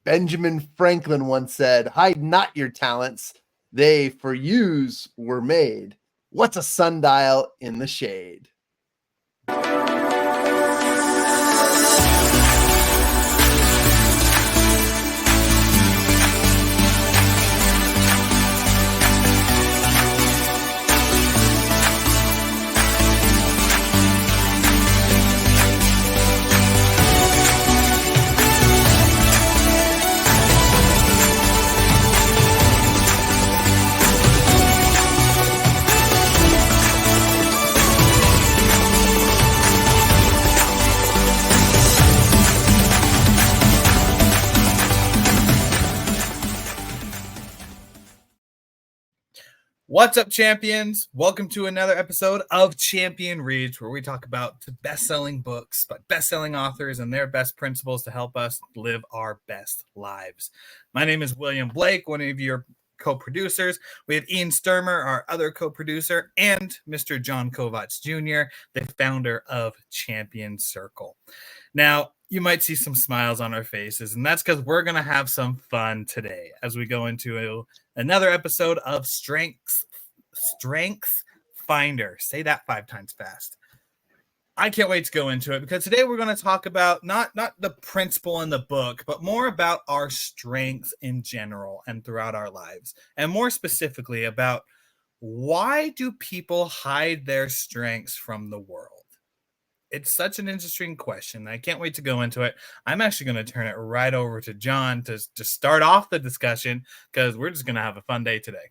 Benjamin Franklin once said, "Hide not your talents, they for use were made. What's a sundial in the shade?" What's up, champions? Welcome to another episode of Champion Reads, where we talk about the best-selling books by best-selling authors and their best principles to help us live our best lives. My name is William Blake, one of your co-producers. We have Ian Sturmer, our other co-producer, and Mr. John Kovacs Jr., the founder of Champion Circle. Now, you might see some smiles on our faces, and that's because we're going to have some fun today as we go into another episode of Strength Finder. Say that 5 times fast. I can't wait to go into it because today we're going to talk about not the principle in the book, but more about our strengths in general and throughout our lives. And more specifically about why do people hide their strengths from the world? It's such an interesting question. I can't wait to go into it. I'm actually going to turn it right over to John to start off the discussion because we're just going to have a fun day today.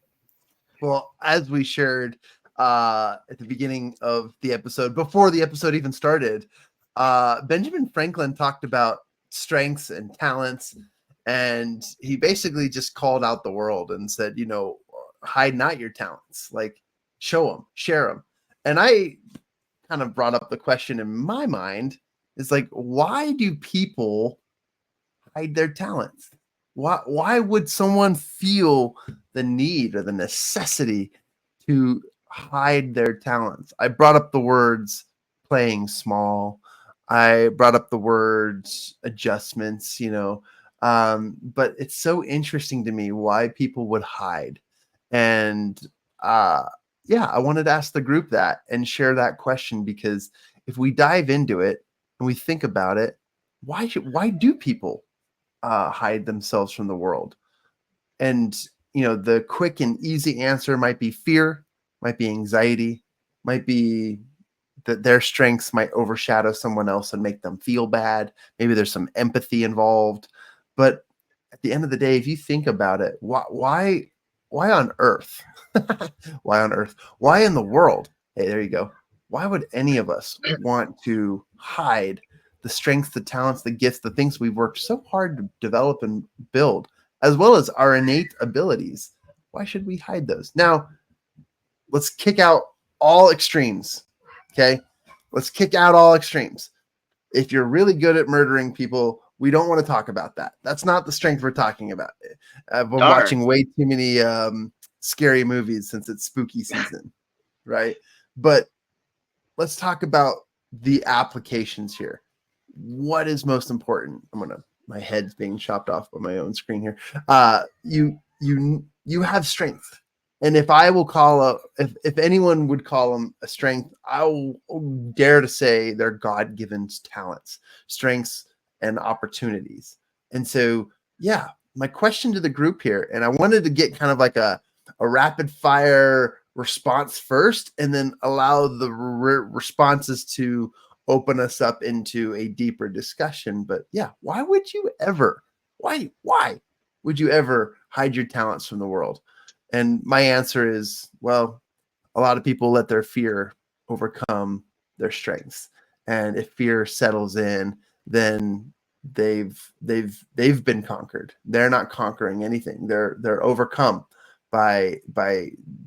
Well, as we shared at the beginning of the episode, before the episode even started, Benjamin Franklin talked about strengths and talents, and he basically just called out the world and said, hide not your talents, like show them, share them. And I kind of brought up the question in my mind is like, why do people hide their talents? Why would someone feel the need or the necessity to hide their talents? I brought up the words playing small. I brought up the words adjustments, but it's so interesting to me why people would hide. And I wanted to ask the group that and share that question, because if we dive into it and we think about it, why do people hide themselves from the world? And the quick and easy answer might be fear, might be anxiety, might be that their strengths might overshadow someone else and make them feel bad. Maybe there's some empathy involved. But at the end of the day, if you think about it, why on earth? Why on earth? Why in the world? Hey, there you go. Why would any of us want to hide the strengths, the talents, the gifts, the things we've worked so hard to develop and build, as well as our innate abilities? Why should we hide those? Now, let's kick out all extremes. Okay? Let's kick out all extremes. If you're really good at murdering people, we don't want to talk about that. That's not the strength we're talking about. I've been watching way too many scary movies since it's spooky season, right? But let's talk about the applications here. What is most important? My head's being chopped off by my own screen here. You have strength. And if I will if anyone would call them a strength, I will dare to say they're God-given talents, strengths, and opportunities. And so, my question to the group here, and I wanted to get kind of like a rapid fire response first, and then allow the responses to open us up into a deeper discussion. But why would you ever hide your talents from the world? And my answer is, well, a lot of people let their fear overcome their strengths. And if fear settles in, then they've been conquered. They're not conquering anything. They're overcome by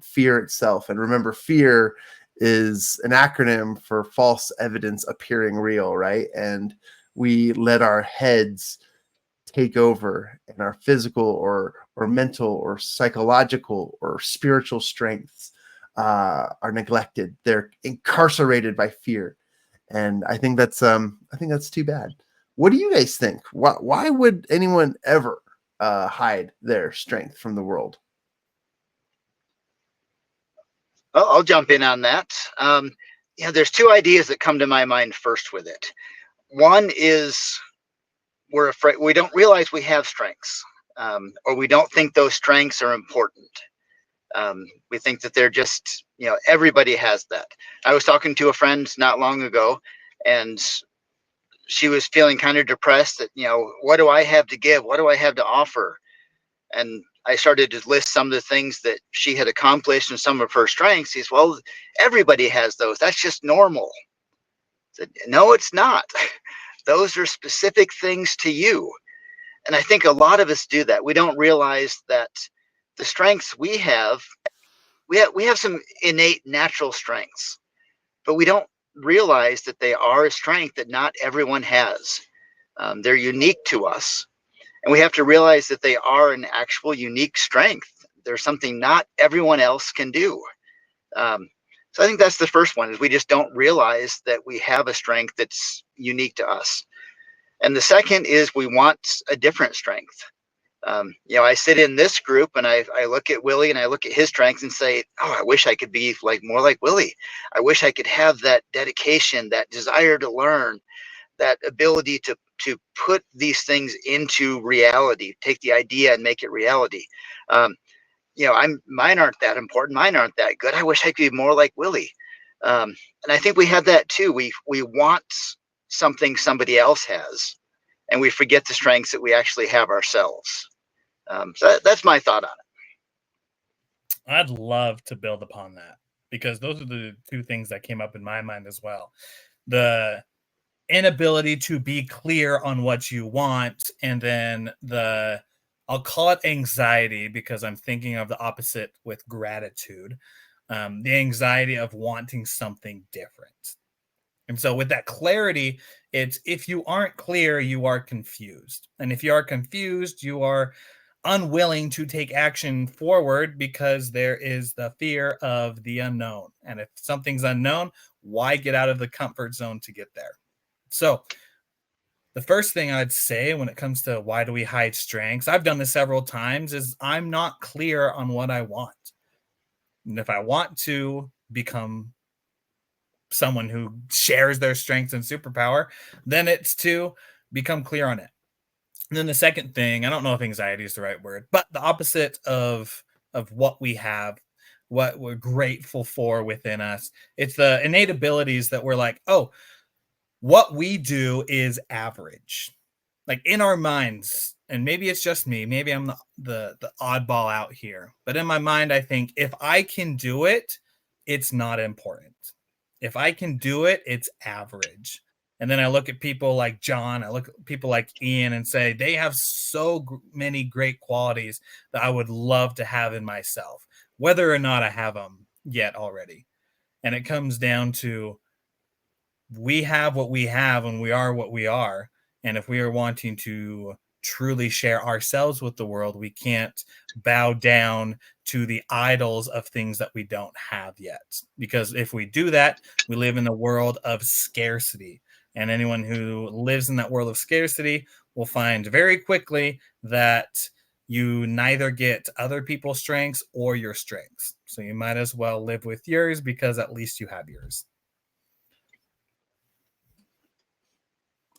fear itself. And remember, fear is an acronym for false evidence appearing real, right? And we let our heads take over, and our physical or mental or psychological or spiritual strengths are neglected. They're incarcerated by fear. And I think that's too bad. What do you guys think? Why would anyone ever hide their strength from the world? Well, I'll jump in on that. There's two ideas that come to my mind first with it. One is we're afraid we don't realize we have strengths, or we don't think those strengths are important. We think that they're just, everybody has that. I was talking to a friend not long ago, and she was feeling kind of depressed that, what do I have to give? What do I have to offer? And I started to list some of the things that she had accomplished and some of her strengths. He's, well, everybody has those. That's just normal. I said, no, it's not. Those are specific things to you. And I think a lot of us do that. We don't realize that the strengths we have some innate natural strengths, but we don't realize that they are a strength that not everyone has. They're unique to us. And we have to realize that they are an actual unique strength. There's something not everyone else can do. So I think that's the first one, is we just don't realize that we have a strength that's unique to us. And the second is we want a different strength. I sit in this group and I look at Willie and I look at his strengths and say, oh, I wish I could be more like Willie. I wish I could have that dedication, that desire to learn, that ability to put these things into reality, take the idea and make it reality. Mine aren't that important. Mine aren't that good. I wish I could be more like Willie. And I think we have that too. We want something somebody else has, and we forget the strengths that we actually have ourselves. So that's my thought on it. I'd love to build upon that, because those are the two things that came up in my mind as well. The inability to be clear on what you want, and then I'll call it anxiety, because I'm thinking of the opposite with gratitude. The anxiety of wanting something different. And so with that clarity, it's, if you aren't clear, you are confused. And if you are confused, you are unwilling to take action forward, because there is the fear of the unknown. And if something's unknown, why get out of the comfort zone to get there? So the first thing I'd say when it comes to why do we hide strengths, I've done this several times, is I'm not clear on what I want. And if I want to become someone who shares their strengths and superpower, then it's to become clear on it. And then the second thing, I don't know if anxiety is the right word, but the opposite of what we have, what we're grateful for within us, it's the innate abilities that we're like, oh, what we do is average. Like in our minds, and maybe it's just me, maybe I'm the oddball out here, but in my mind, I think if I can do it, it's not important. If I can do it, it's average. And then I look at people like John, I look at people like Ian and say, they have so many great qualities that I would love to have in myself, whether or not I have them yet already. And it comes down to, we have what we have and we are what we are. And if we are wanting to truly share ourselves with the world, we can't bow down to the idols of things that we don't have yet. Because if we do that, we live in a world of scarcity. And anyone who lives in that world of scarcity will find very quickly that you neither get other people's strengths or your strengths. So you might as well live with yours, because at least you have yours.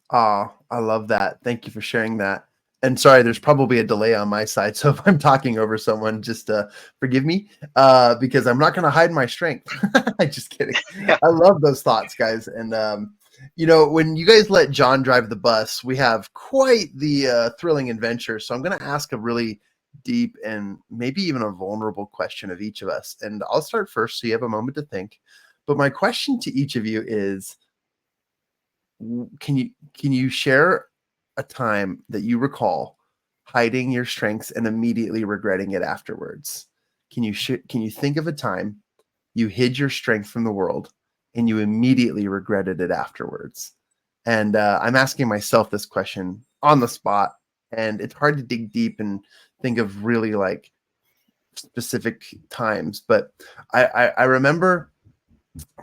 I love that. Thank you for sharing that. And sorry, there's probably a delay on my side. So if I'm talking over someone, just forgive me, because I'm not going to hide my strength. Just kidding. Yeah. I love those thoughts, guys. And, when you guys let John drive the bus, we have quite the thrilling adventure. So I'm going to ask a really deep and maybe even a vulnerable question of each of us. And I'll start first so you have a moment to think. But my question to each of you is, can you share a time that you recall hiding your strengths and immediately regretting it afterwards? Can you think of a time you hid your strength from the world and you immediately regretted it afterwards? And I'm asking myself this question on the spot, and it's hard to dig deep and think of really like specific times. But I remember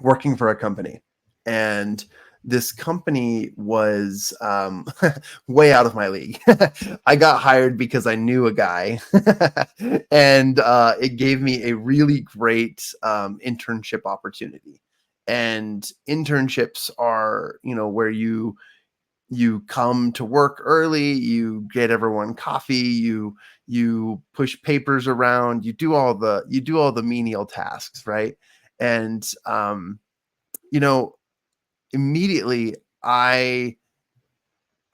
working for a company, and this company was way out of my league. I got hired because I knew a guy, and it gave me a really great internship opportunity. And internships are, where you come to work early, you get everyone coffee, you push papers around, you do all the menial tasks, right? And you know immediately I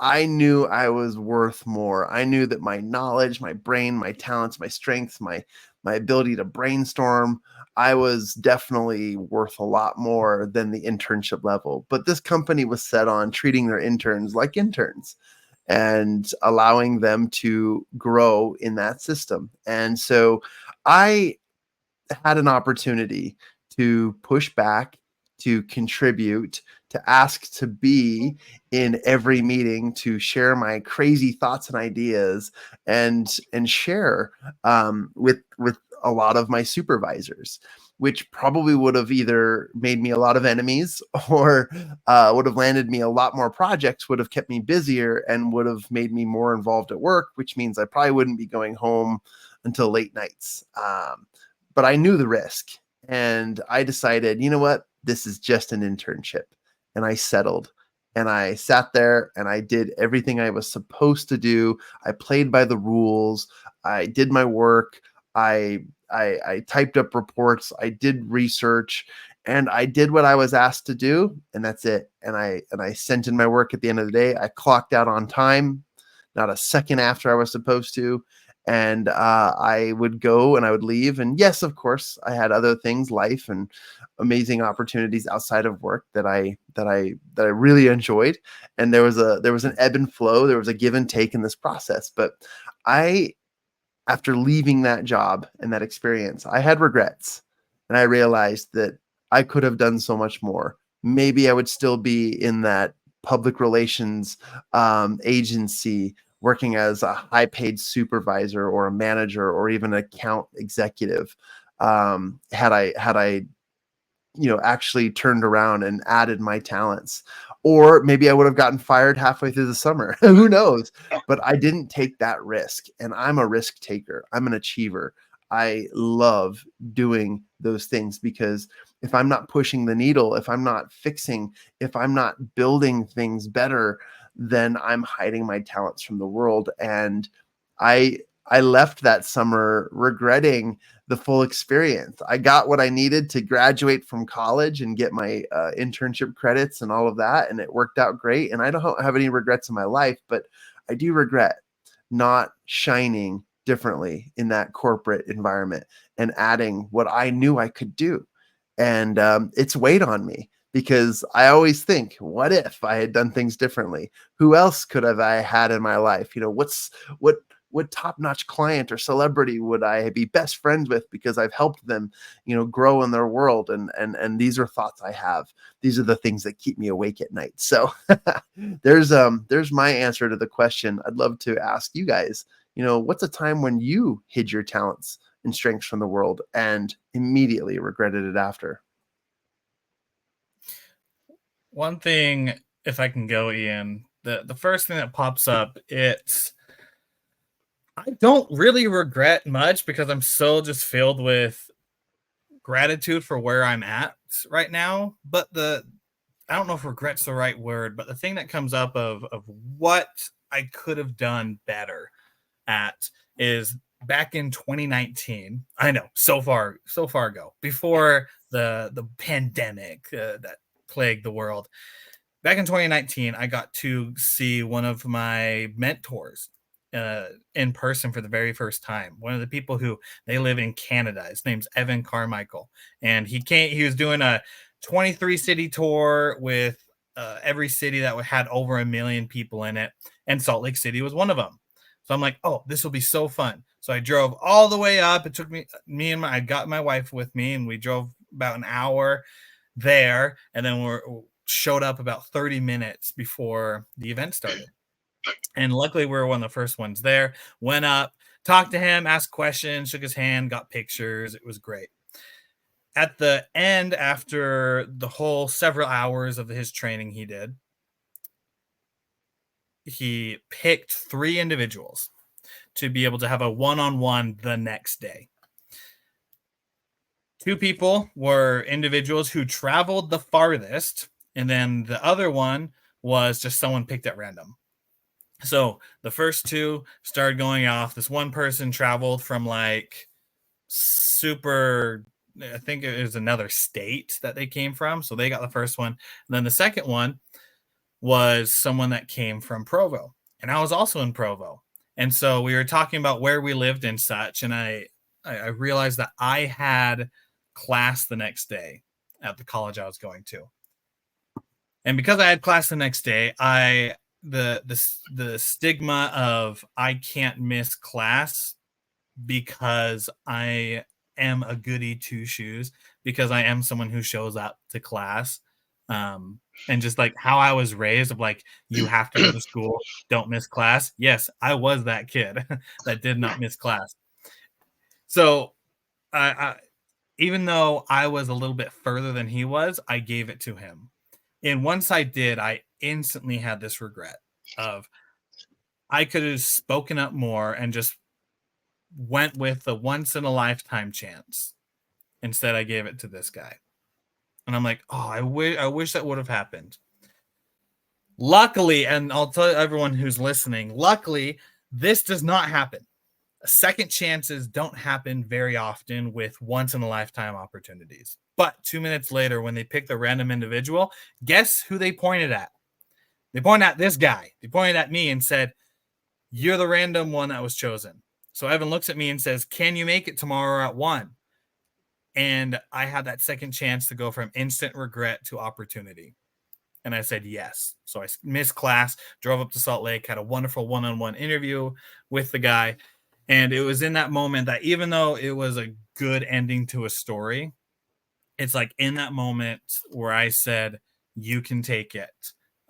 knew I was worth more. I knew that my knowledge, my brain, my talents, my strengths, my ability to brainstorm, I was definitely worth a lot more than the internship level. But this company was set on treating their interns like interns and allowing them to grow in that system. And so I had an opportunity to push back, to contribute, to ask to be in every meeting, to share my crazy thoughts and ideas, and share with a lot of my supervisors, which probably would have either made me a lot of enemies or would have landed me a lot more projects, would have kept me busier, and would have made me more involved at work, which means I probably wouldn't be going home until late nights. But I knew the risk, and I decided, you know what? This is just an internship. And I settled, and I sat there and I did everything I was supposed to do. I played by the rules. I did my work. I typed up reports. I did research, and I did what I was asked to do, and that's it. And I sent in my work at the end of the day. I clocked out on time, not a second after I was supposed to. And I would go and I would leave. And yes, of course, I had other things, life and amazing opportunities outside of work that I really enjoyed. And there was an ebb and flow. There was a give and take in this process. But I, after leaving that job and that experience, I had regrets, and I realized that I could have done so much more. Maybe I would still be in that public relations agency, working as a high paid supervisor or a manager or even an account executive. Had I actually turned around and added my talents. Or maybe I would have gotten fired halfway through the summer. Who knows? But I didn't take that risk. And I'm a risk taker. I'm an achiever. I love doing those things because if I'm not pushing the needle, if I'm not fixing, if I'm not building things better, then I'm hiding my talents from the world. And I I left that summer regretting the full experience. I got what I needed to graduate from college and get my internship credits and all of that, and it worked out great. And I don't have any regrets in my life, but I do regret not shining differently in that corporate environment and adding what I knew I could do. And it's weighed on me because I always think, what if I had done things differently? Who else could have I had in my life? What top-notch client or celebrity would I be best friends with because I've helped them, grow in their world? And these are thoughts I have. These are the things that keep me awake at night. So there's my answer to the question. I'd love to ask you guys, what's a time when you hid your talents and strengths from the world and immediately regretted it after? One thing, if I can go, Ian, the first thing that pops up, I don't really regret much because I'm so just filled with gratitude for where I'm at right now. But I don't know if regret's the right word, but the thing that comes up of what I could have done better at is back in 2019. I know, so far ago, before the pandemic that plagued the world. Back in 2019, I got to see one of my mentors in person for the very first time. One of the people who they live in Canada. His name's Evan Carmichael, and he was doing a 23 city tour with every city that had over 1 million people in it, and Salt Lake City was one of them. So I'm like, oh, this will be so fun. So I drove all the way up. It took I got my wife with me, and we drove about an hour there, and then we showed up about 30 minutes before the event started. And luckily, we were one of the first ones there. Went up, talked to him, asked questions, shook his hand, got pictures. It was great. at the end, after the whole several hours of his training he picked 3 individuals to be able to have a one-on-one the next day. 2 people were individuals who traveled the farthest, and then the other one was just someone picked at random. So the first 2 started going off. This one person traveled from like I think it was another state that they came from. So they got the first one. And then the second one was someone that came from Provo. And I was also in Provo. And so we were talking about where we lived and such. And I realized that I had class the next day at the college I was going to. And because I had class the next day, the stigma of I can't miss class because I am a goody two shoes, because I am someone who shows up to class, and just like how I was raised of like, you have to go to school, don't miss class. Yes, I was that kid that did not miss class. So I even though I was a little bit further than he was, I gave it to him. And once I did, I instantly had this regret of I could have spoken up more and just went with the once in a lifetime chance. Instead, I gave it to this guy. And I'm like, oh, I wish that would have happened. Luckily, and I'll tell everyone who's listening, luckily, this does not happen. Second chances don't happen very often with once in a lifetime opportunities. But 2 minutes later, when they picked a random individual, guess who they pointed at? They pointed at this guy. They pointed at me and said, you're the random one that was chosen. So Evan looks at me and says, can you make it tomorrow at 1? And I had that second chance to go from instant regret to opportunity. And I said yes. So I missed class, drove up to Salt Lake, had a wonderful one-on-one interview with the guy. And it was in that moment that even though it was a good ending to a story, it's like in that moment where I said, you can take it.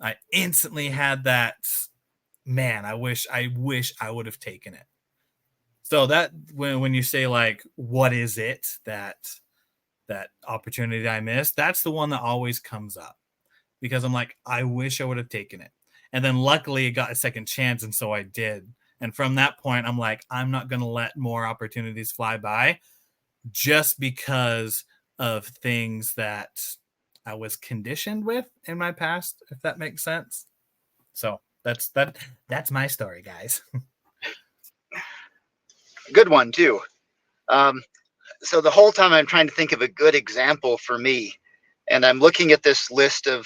I instantly had that, man, I wish I would have taken it. So that when you say like, what is it that opportunity I missed, that's the one that always comes up, because I'm like, I wish I would have taken it. And then luckily it got a second chance. And so I did. And from that point, I'm like, I'm not going to let more opportunities fly by just because of things that I was conditioned with in my past, if that makes sense. So that's my story, guys. Good one too. So the whole time I'm trying to think of a good example for me, and I'm looking at this list of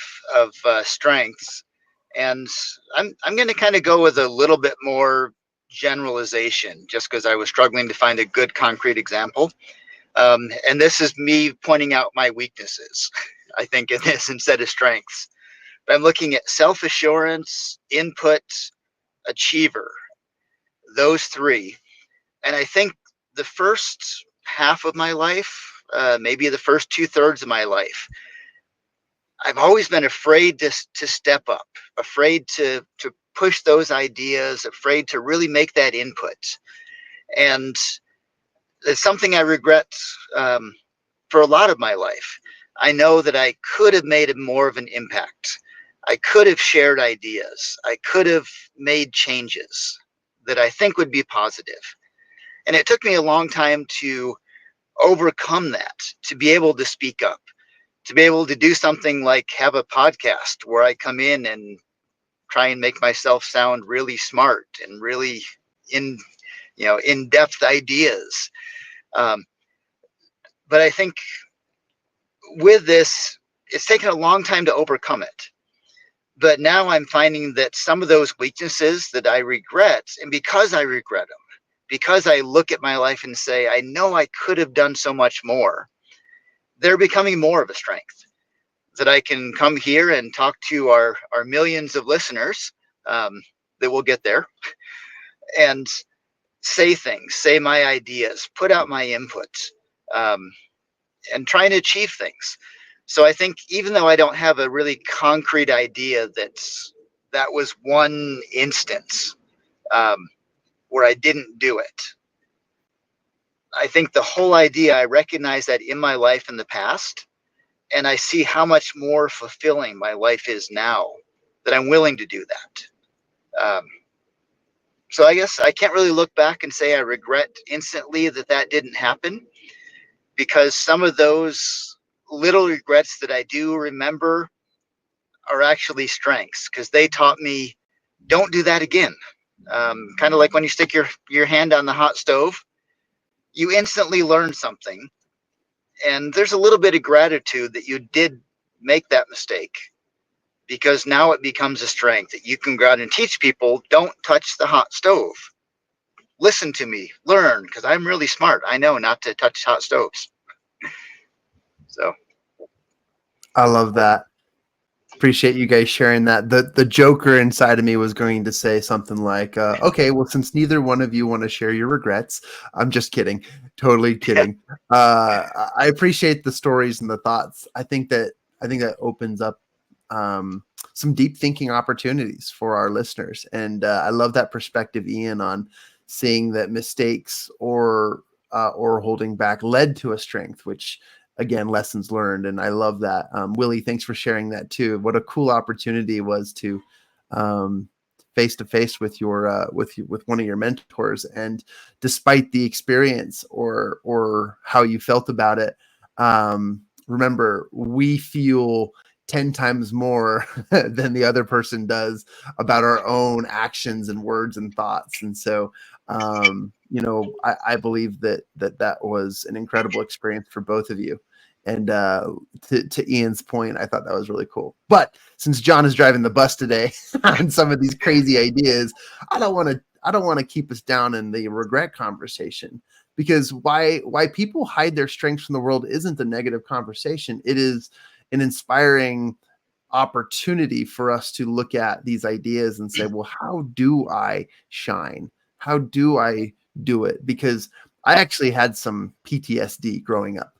strengths, and I'm going to kind of go with a little bit more generalization, just because I was struggling to find a good concrete example. And this is me pointing out my weaknesses, I think, in this instead of strengths. But I'm looking at self-assurance, input, achiever, those 3. And I think the first half of my life, maybe the first 2/3 of my life, I've always been afraid to step up, afraid to push those ideas, afraid to really make that input. And it's something I regret for a lot of my life. I know that I could have made more of an impact. I could have shared ideas. I could have made changes that I think would be positive. And it took me a long time to overcome that, to be able to speak up, to be able to do something like have a podcast where I come in and try and make myself sound really smart and really in-depth ideas. But I think with this, it's taken a long time to overcome it. But now I'm finding that some of those weaknesses that I regret, and because I regret them, because I look at my life and say, I know I could have done so much more, they're becoming more of a strength. That I can come here and talk to our millions of listeners that will get there, and say things, say my ideas, put out my input, and try and achieve things. So I think even though I don't have a really concrete idea that was one instance where I didn't do it, I think the whole idea, I recognize that in my life in the past, and I see how much more fulfilling my life is now that I'm willing to do that. So I guess I can't really look back and say I regret instantly that didn't happen, because some of those little regrets that I do remember are actually strengths, because they taught me, don't do that again. Kind of like when you stick your hand on the hot stove, you instantly learn something. And there's a little bit of gratitude that you did make that mistake, because now it becomes a strength that you can go out and teach people, don't touch the hot stove. Listen to me, learn, because I'm really smart. I know not to touch hot stoves. So I love that. Appreciate you guys sharing that. The Joker inside of me was going to say something like, okay, well, since neither one of you want to share your regrets, I'm just kidding. Totally kidding. I appreciate the stories and the thoughts. I think that opens up some deep thinking opportunities for our listeners. And I love that perspective, Ian, on seeing that mistakes or holding back led to a strength, which again, lessons learned. And I love that. Willie, thanks for sharing that too. What a cool opportunity it was to face to face with with one of your mentors. And despite the experience or how you felt about it, remember, we feel 10 times more than the other person does about our own actions and words and thoughts. And so, I believe that was an incredible experience for both of you. And to Ian's point, I thought that was really cool. But since John is driving the bus today on some of these crazy ideas, I don't want to keep us down in the regret conversation, because why people hide their strengths from the world isn't a negative conversation. It is an inspiring opportunity for us to look at these ideas and say, well, how do I shine? How do I do it? Because I actually had some PTSD growing up,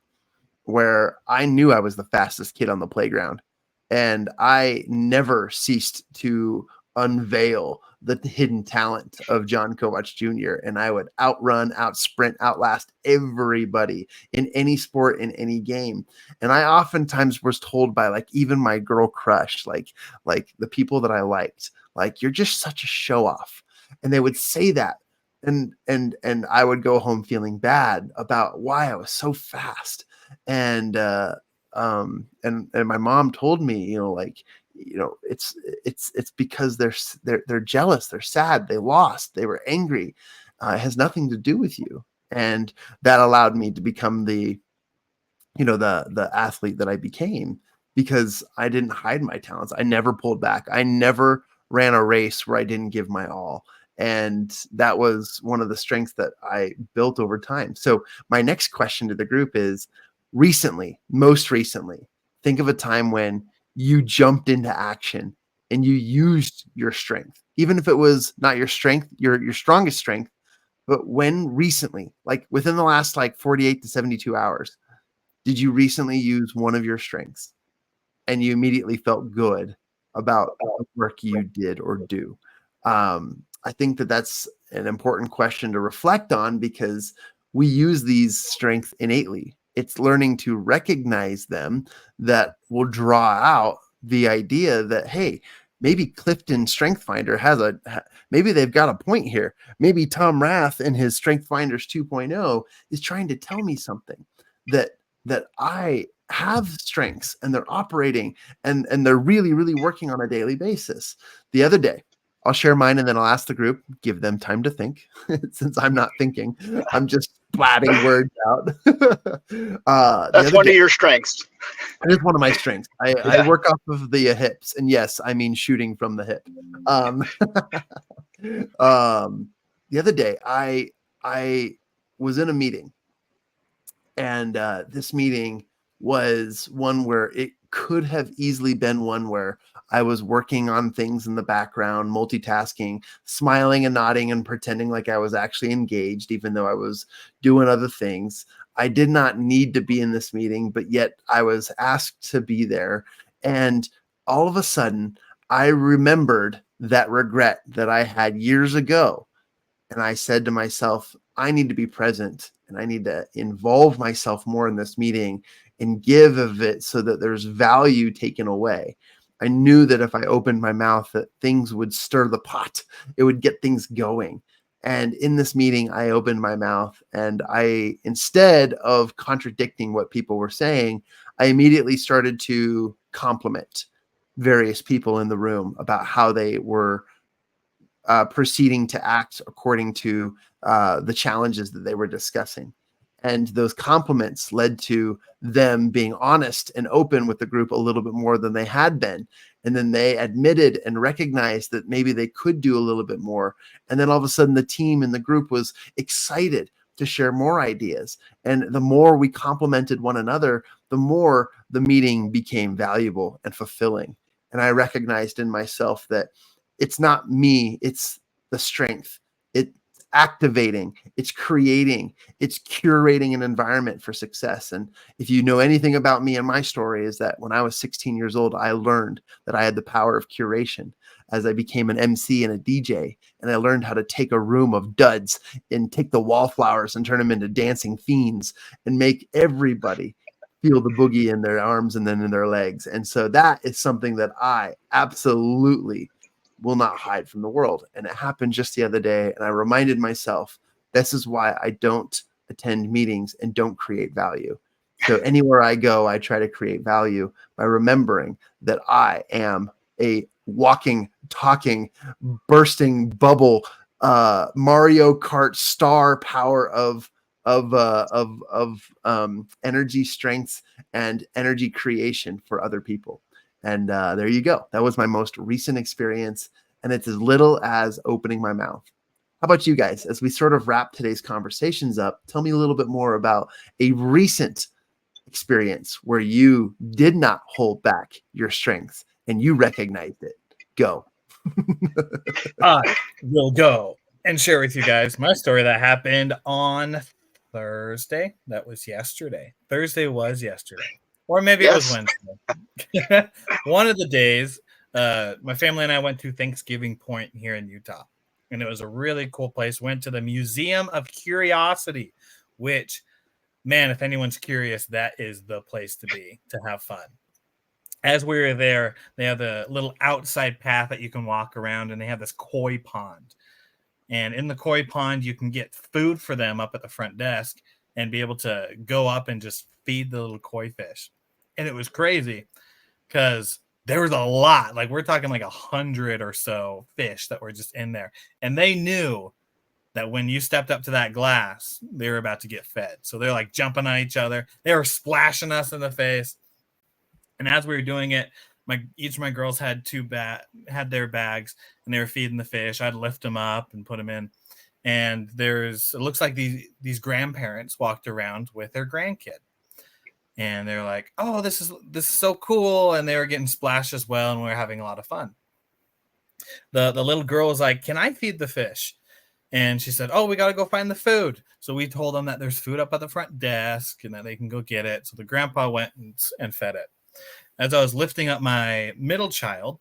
where I knew I was the fastest kid on the playground, and I never ceased to unveil the hidden talent of John Kovacs Jr. And I would outrun, outsprint, outlast everybody in any sport, in any game. And I oftentimes was told by like even my girl crush, like the people that I liked, like, you're just such a show off. And they would say that. And I would go home feeling bad about why I was so fast. And my mom told me, it's because they're jealous, they're sad, they lost, they were angry. It has nothing to do with you. And that allowed me to become the athlete that I became, because I didn't hide my talents. I never pulled back. I never ran a race where I didn't give my all. And that was one of the strengths that I built over time. So my next question to the group is, most recently, think of a time when you jumped into action and you used your strength, even if it was not your strength, your strongest strength, but when recently, like within the last like 48 to 72 hours, did you recently use one of your strengths and you immediately felt good about the work you did or do? I think that's an important question to reflect on, because we use these strengths innately. It's learning to recognize them that will draw out the idea that, hey, maybe Clifton Strength Finder maybe they've got a point here. Maybe Tom Rath in his Strength Finders 2.0 is trying to tell me something, that I have strengths and they're operating and they're really, really working on a daily basis. The other day, I'll share mine and then I'll ask the group, give them time to think. Since I'm not thinking, I'm just splatting words out. that's one of your strengths. It is one of my strengths. I work off of the hips, and yes, I mean shooting from the hip. The other day, I was in a meeting, and this meeting was one where it could have easily been one where I was working on things in the background, multitasking, smiling and nodding and pretending like I was actually engaged, even though I was doing other things. I did not need to be in this meeting, but yet I was asked to be there. And all of a sudden, I remembered that regret that I had years ago. And I said to myself, I need to be present and I need to involve myself more in this meeting and give of it so that there's value taken away. I knew that if I opened my mouth, that things would stir the pot. It would get things going. And in this meeting, I opened my mouth and I, instead of contradicting what people were saying, I immediately started to compliment various people in the room about how they were proceeding to act according to the challenges that they were discussing. And those compliments led to them being honest and open with the group a little bit more than they had been. And then they admitted and recognized that maybe they could do a little bit more. And then all of a sudden, the team and the group was excited to share more ideas. And the more we complimented one another, the more the meeting became valuable and fulfilling. And I recognized in myself that it's not me, it's the strength. It's activating, it's creating, it's curating an environment for success. And if you know anything about me and my story, is that when I was 16 years old, I learned that I had the power of curation as I became an MC and a DJ. And I learned how to take a room of duds and take the wallflowers and turn them into dancing fiends and make everybody feel the boogie in their arms and then in their legs. And so that is something that I absolutely will not hide from the world. And it happened just the other day. And I reminded myself, this is why I don't attend meetings and don't create value. So anywhere I go, I try to create value by remembering that I am a walking, talking, bursting bubble, Mario Kart star power of energy, strengths, and energy creation for other people. And there you go. That was my most recent experience. And it's as little as opening my mouth. How about you guys? As we sort of wrap today's conversations up, tell me a little bit more about a recent experience where you did not hold back your strengths and you recognized it. Go. I will go and share with you guys my story that happened on Thursday. That was yesterday. Thursday was yesterday. Or maybe it was Wednesday. One of the days, my family and I went to Thanksgiving Point here in Utah. And it was a really cool place. Went to the Museum of Curiosity, which, man, if anyone's curious, that is the place to be to have fun. As we were there, they have a little outside path that you can walk around, and they have this koi pond. And in the koi pond, you can get food for them up at the front desk and be able to go up and just feed the little koi fish. And it was crazy because there was a lot. Like, we're talking like 100 or so fish that were just in there. And they knew that when you stepped up to that glass, they were about to get fed. So they're like jumping on each other. They were splashing us in the face. And as we were doing it, each of my girls had had their bags, and they were feeding the fish. I'd lift them up and put them in. And it looks like these grandparents walked around with their grandkid. And they're like, "Oh, this is so cool." And they were getting splashed as well, and we were having a lot of fun. The little girl was like, "Can I feed the fish?" And she said, "Oh, we got to go find the food." So we told them that there's food up at the front desk and that they can go get it. So the grandpa went and fed it. As I was lifting up my middle child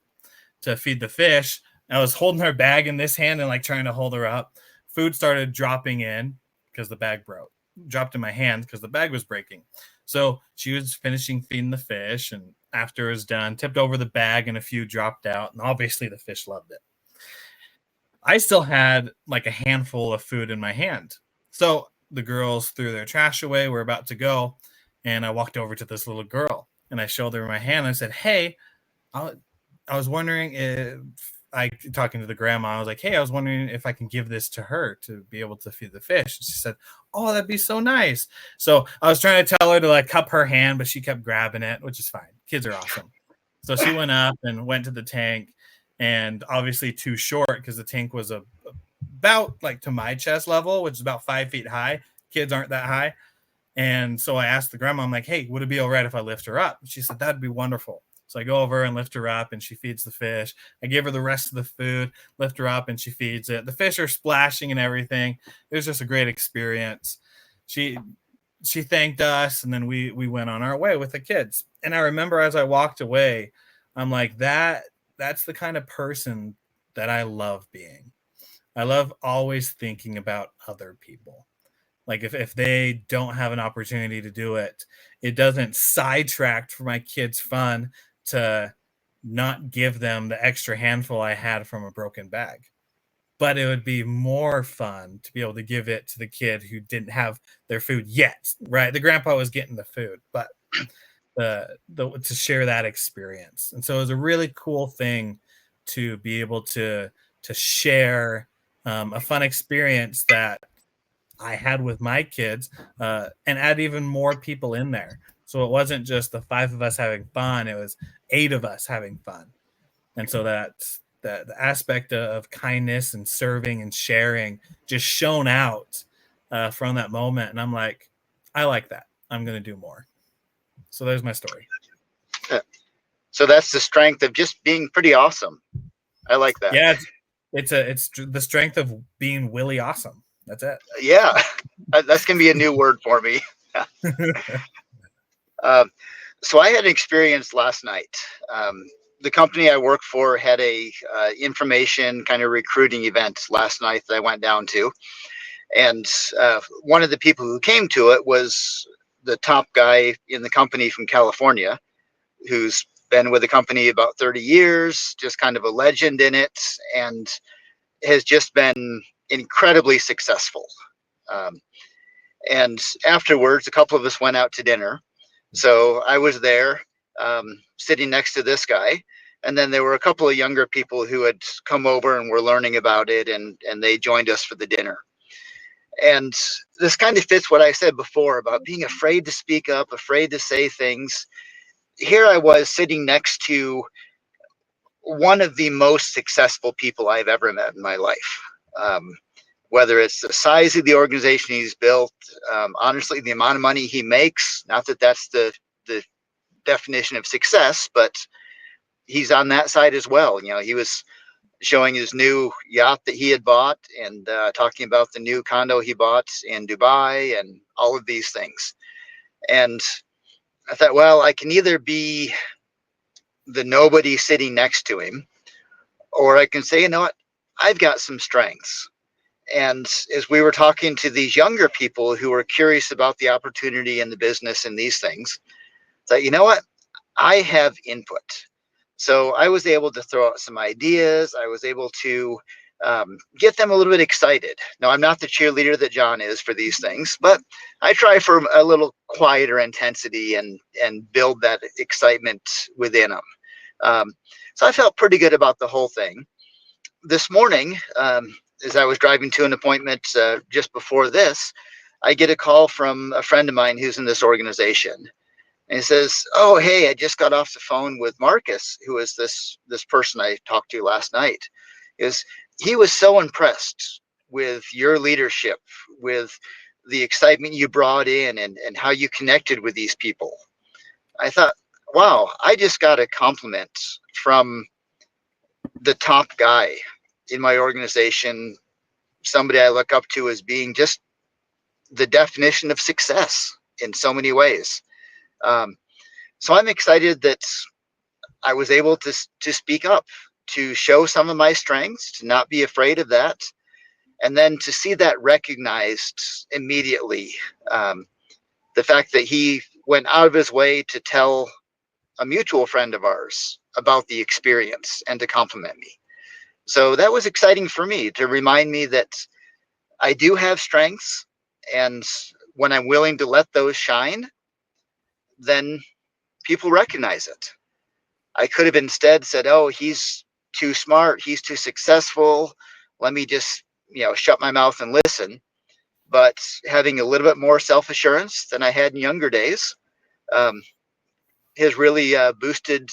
to feed the fish, I was holding her bag in this hand and like trying to hold her up. Food started dropping in because the bag broke. Dropped in my hand because the bag was breaking. So she was finishing feeding the fish, and after it was done, tipped over the bag and a few dropped out. And obviously the fish loved it. I still had like a handful of food in my hand. So the girls threw their trash away. We're about to go. And I walked over to this little girl and I showed her my hand. And I said, "Hey, I was wondering if talking to the grandma, I was like, "Hey, I was wondering if I can give this to her to be able to feed the fish." And she said, "Oh, that'd be so nice." So I was trying to tell her to like cup her hand, but she kept grabbing it, which is fine. Kids are awesome. So she went up and went to the tank, and obviously too short because the tank was about like to my chest level, which is about 5 feet high. Kids aren't that high. And so I asked the grandma, I'm like, "Hey, would it be all right if I lift her up?" She said, "That'd be wonderful." So I go over and lift her up, and she feeds the fish. I give her the rest of the food, lift her up, and she feeds it. The fish are splashing and everything. It was just a great experience. She thanked us, and then we went on our way with the kids. And I remember as I walked away, I'm like, that's the kind of person that I love being. I love always thinking about other people. Like if they don't have an opportunity to do it, it doesn't sidetrack for my kids' fun to not give them the extra handful I had from a broken bag. But it would be more fun to be able to give it to the kid who didn't have their food yet, right? The grandpa was getting the food, but the to share that experience. And so it was a really cool thing to be able to share a fun experience that I had with my kids, and add even more people in there. So it wasn't just the 5 of us having fun; it was 8 of us having fun. And so that the aspect of kindness and serving and sharing just shone out from that moment. And I'm like, I like that. I'm going to do more. So there's my story. So that's the strength of just being pretty awesome. I like that. Yeah, it's the strength of being Willie awesome. That's it. Yeah, that's gonna be a new word for me. So I had an experience last night. The company I work for had a information kind of recruiting event last night that I went down to, and one of the people who came to it was the top guy in the company from California, who's been with the company about 30 years, just kind of a legend in it, and has just been incredibly successful. Um, and afterwards, a couple of us went out to dinner. So I was there, sitting next to this guy. And then there were a couple of younger people who had come over and were learning about it, and they joined us for the dinner. And this kind of fits what I said before about being afraid to speak up, afraid to say things. Here I was sitting next to one of the most successful people I've ever met in my life. Whether it's the size of the organization he's built, honestly, the amount of money he makes, not that that's the definition of success, but he's on that side as well. You know, he was showing his new yacht that he had bought and talking about the new condo he bought in Dubai and all of these things. And I thought, well, I can either be the nobody sitting next to him, or I can say, you know what, I've got some strengths. And as we were talking to these younger people who were curious about the opportunity in the business and these things, that, you know what, I have input. So I was able to throw out some ideas. I was able to get them a little bit excited. Now, I'm not the cheerleader that John is for these things, but I try for a little quieter intensity and build that excitement within them. So I felt pretty good about the whole thing. This morning, as I was driving to an appointment just before this, I get a call from a friend of mine who's in this organization. And he says, "Oh, hey, I just got off the phone with Marcus, who is this person I talked to last night. Is he was so impressed with your leadership, with the excitement you brought in and how you connected with these people." I thought, wow, I just got a compliment from the top guy in my organization, somebody I look up to as being just the definition of success in so many ways. Um, so I'm excited that I was able to speak up, to show some of my strengths, to not be afraid of that, and then to see that recognized immediately. The fact that he went out of his way to tell a mutual friend of ours about the experience and to compliment me. So that was exciting for me, to remind me that I do have strengths, and when I'm willing to let those shine, then people recognize it. I could have instead said, "Oh, he's too smart, he's too successful. Let me just, shut my mouth and listen." But having a little bit more self assurance than I had in younger days um, has really boosted.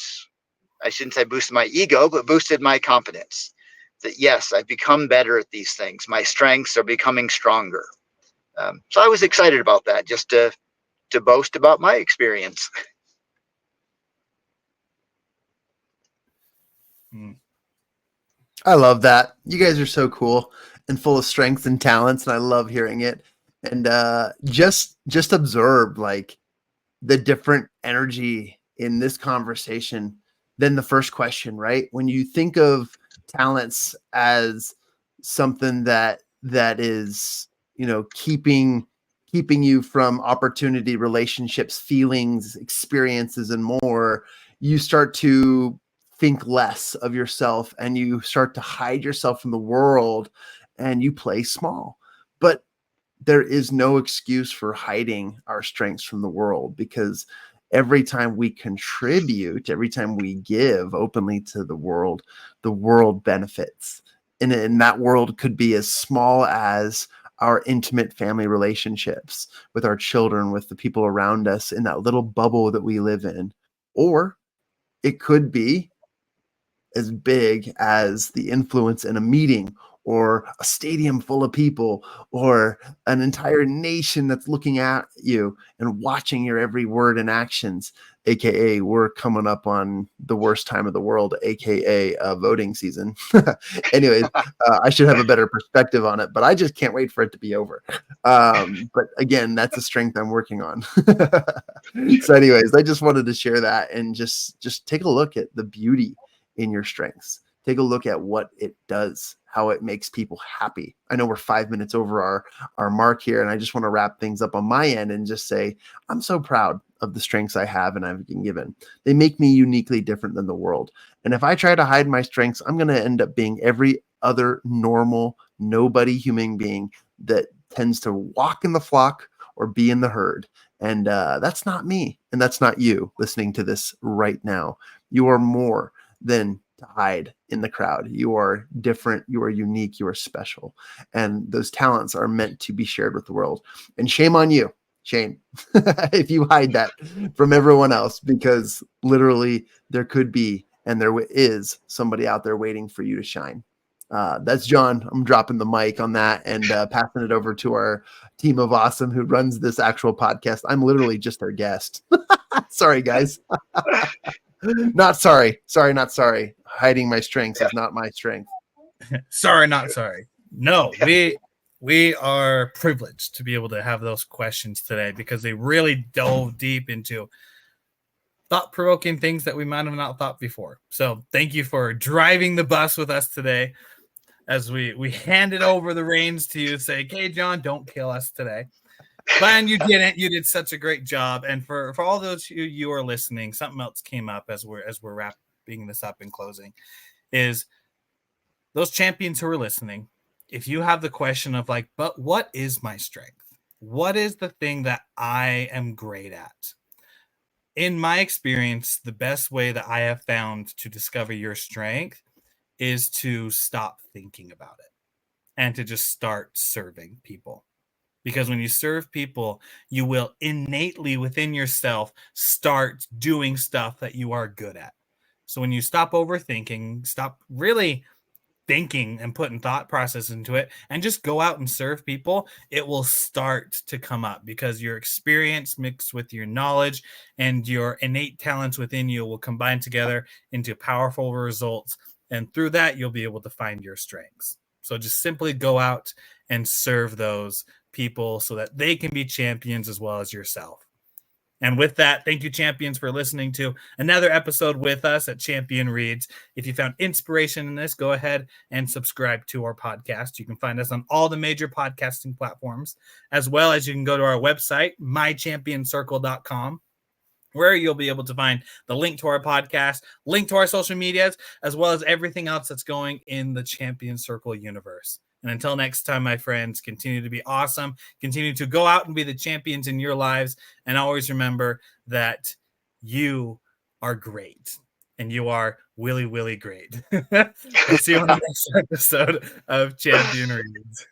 I shouldn't say boosted my ego, but boosted my confidence. That yes, I've become better at these things. My strengths are becoming stronger. So I was excited about that, just to boast about my experience. I love that. You guys are so cool and full of strengths and talents, and I love hearing it. And just observe like the different energy in this conversation than the first question, right? When you think of talents as something that is, keeping you from opportunity, relationships, feelings, experiences, and more, you start to think less of yourself and you start to hide yourself from the world and you play small. But there is no excuse for hiding our strengths from the world, because every time we contribute, every time we give openly to the world benefits. And that world could be as small as our intimate family relationships with our children, with the people around us in that little bubble that we live in. Or it could be as big as the influence in a meeting or a stadium full of people or an entire nation that's looking at you and watching your every word and actions, aka we're coming up on the worst time of the world, aka voting season. Anyways, I should have a better perspective on it, but I just can't wait for it to be over. But again, that's a strength I'm working on. So anyways, I just wanted to share that and just take a look at the beauty in your strengths. Take a look at what it does, how it makes people happy. I know we're 5 minutes over our mark here, and I just want to wrap things up on my end and just say, I'm so proud of the strengths I have and I've been given. They make me uniquely different than the world. And if I try to hide my strengths, I'm going to end up being every other normal, nobody human being that tends to walk in the flock or be in the herd. And that's not me. And that's not you listening to this right now. You are more than to hide in the crowd. You are different. You are unique. You are special. And those talents are meant to be shared with the world. And shame on you. Shame if you hide that from everyone else, because literally there could be, and there is somebody out there waiting for you to shine. That's John. I'm dropping the mic on that and passing it over to our team of awesome who runs this actual podcast. I'm literally just their guest. Sorry, guys. Not sorry. Sorry, not sorry. Hiding my strengths is not my strength. Sorry, not sorry. No, we are privileged to be able to have those questions today because they really dove deep into thought-provoking things that we might have not thought before. So thank you for driving the bus with us today as we handed over the reins to you, say, okay, John, don't kill us today. But you didn't. You did such a great job. And for all those you are listening, something else came up as we're wrapping this up and closing, is those champions who are listening, if you have the question of like, but what is my strength? What is the thing that I am great at? In my experience, the best way that I have found to discover your strength is to stop thinking about it and to just start serving people. Because when you serve people, you will innately within yourself start doing stuff that you are good at. So when you stop overthinking, stop really thinking and putting thought process into it and just go out and serve people, it will start to come up because your experience mixed with your knowledge and your innate talents within you will combine together into powerful results. And through that, you'll be able to find your strengths. So just simply go out and serve those people so that they can be champions as well as yourself. And with that, thank you, champions, for listening to another episode with us at Champion Reads. If you found inspiration in this, go ahead and subscribe to our podcast. You can find us on all the major podcasting platforms, as well as you can go to our website, mychampionscircle.com, where you'll be able to find the link to our podcast, link to our social medias, as well as everything else that's going in the Champion Circle universe. And until next time, my friends, continue to be awesome. Continue to go out and be the champions in your lives. And always remember that you are great. And you are really, really great. We'll see you on the next episode of Champion Reads.